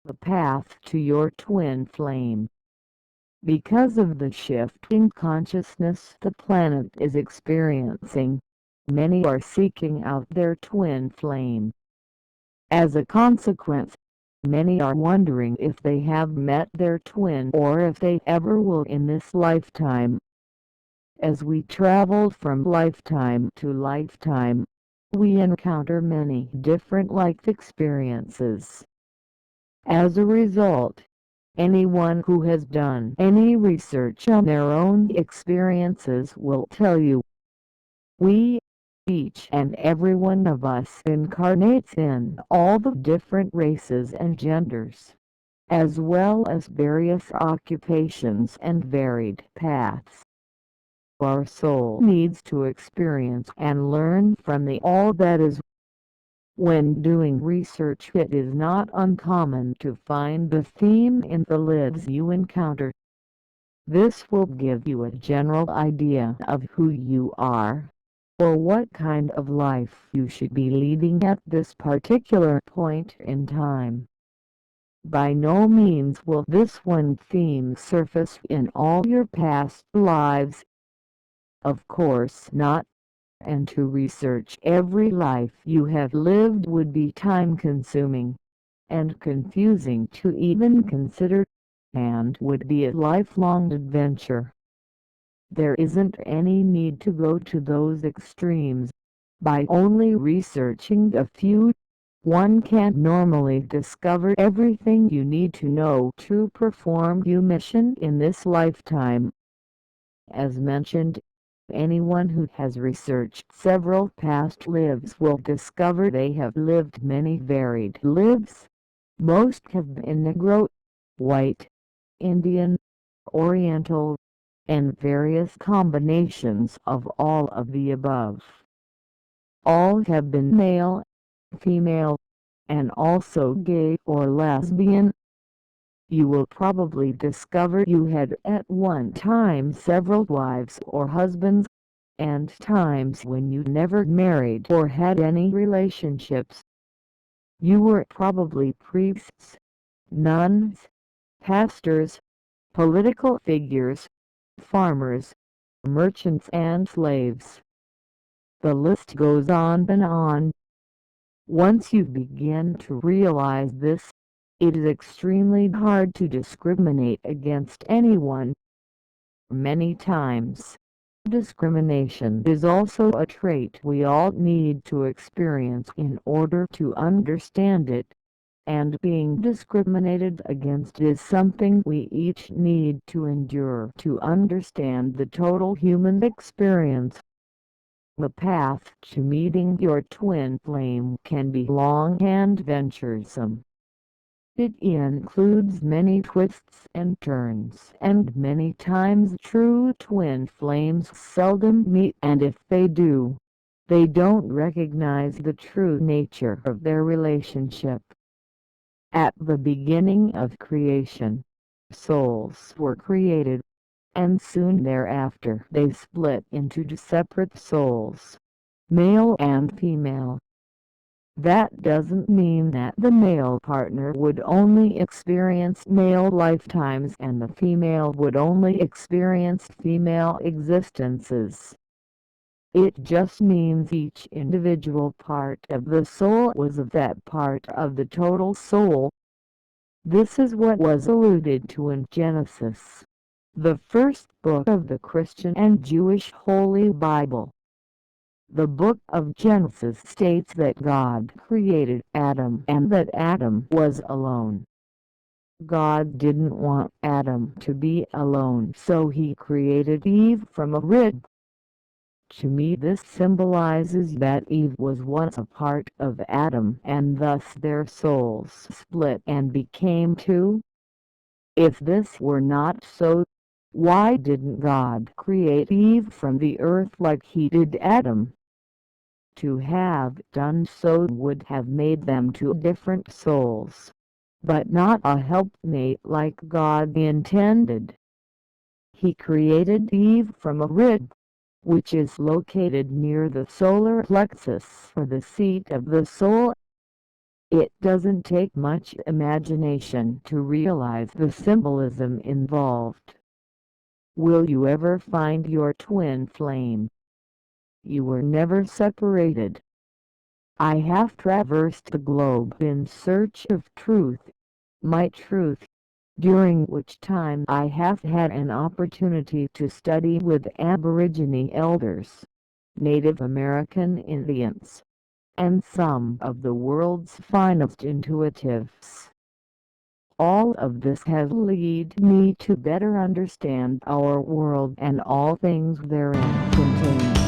the path to your twin flame. Because of the shift in consciousness the planet is experiencing, many are seeking out their twin flame. As a consequence, many are wondering if they have met their twin or if they ever will in this lifetime. As we travel from lifetime to lifetime, we encounter many different life experiences. As a result, anyone who has done any research on their own experiences will tell you, we, each and every one of us incarnates in all the different races and genders, as well as various occupations and varied paths. Our soul needs to experience and learn from the all that is. When doing research it is not uncommon to find the theme in the lives you encounter. This will give you a general idea of who you are, or what kind of life you should be leading at this particular point in time. By no means will this one theme surface in all your past lives. Of course not, and to research every life you have lived would be time-consuming and confusing to even consider, and would be a lifelong adventure. There isn't any need to go to those extremes. By only researching a few, one can normally discover everything you need to know to perform your mission in this lifetime. As mentioned, anyone who has researched several past lives will discover they have lived many varied lives. Most have been Negro, white, Indian, Oriental, and various combinations of all of the above. All have been male, female, and also gay or lesbian. You will probably discover you had at one time several wives or husbands, and times when you never married or had any relationships. You were probably priests, nuns, pastors, political figures, farmers, merchants and slaves. The list goes on and on. Once you begin to realize this, it is extremely hard to discriminate against anyone. Many times, discrimination is also a trait we all need to experience in order to understand it, and being discriminated against is something we each need to endure to understand the total human experience. The path to meeting your twin flame can be long and venturesome. It includes many twists and turns, and many times true twin flames seldom meet, and if they do, they don't recognize the true nature of their relationship. At the beginning of creation, souls were created, and soon thereafter they split into two separate souls, male and female. That doesn't mean that the male partner would only experience male lifetimes and the female would only experience female existences. It just means each individual part of the soul was of that part of the total soul. This is what was alluded to in Genesis, the first book of the Christian and Jewish Holy Bible. The book of Genesis states that God created Adam and that Adam was alone. God didn't want Adam to be alone, so he created Eve from a rib. To me this symbolizes that Eve was once a part of Adam and thus their souls split and became two. If this were not so, why didn't God create Eve from the earth like he did Adam? To have done so would have made them two different souls, but not a helpmate like God intended. He created Eve from a rib, which is located near the solar plexus or the seat of the soul. It doesn't take much imagination to realize the symbolism involved. Will you ever find your twin flame? You were never separated. I have traversed the globe in search of truth, my truth, during which time I have had an opportunity to study with Aborigine elders, Native American Indians, and some of the world's finest intuitives. All of this has led me to better understand our world and all things therein contained.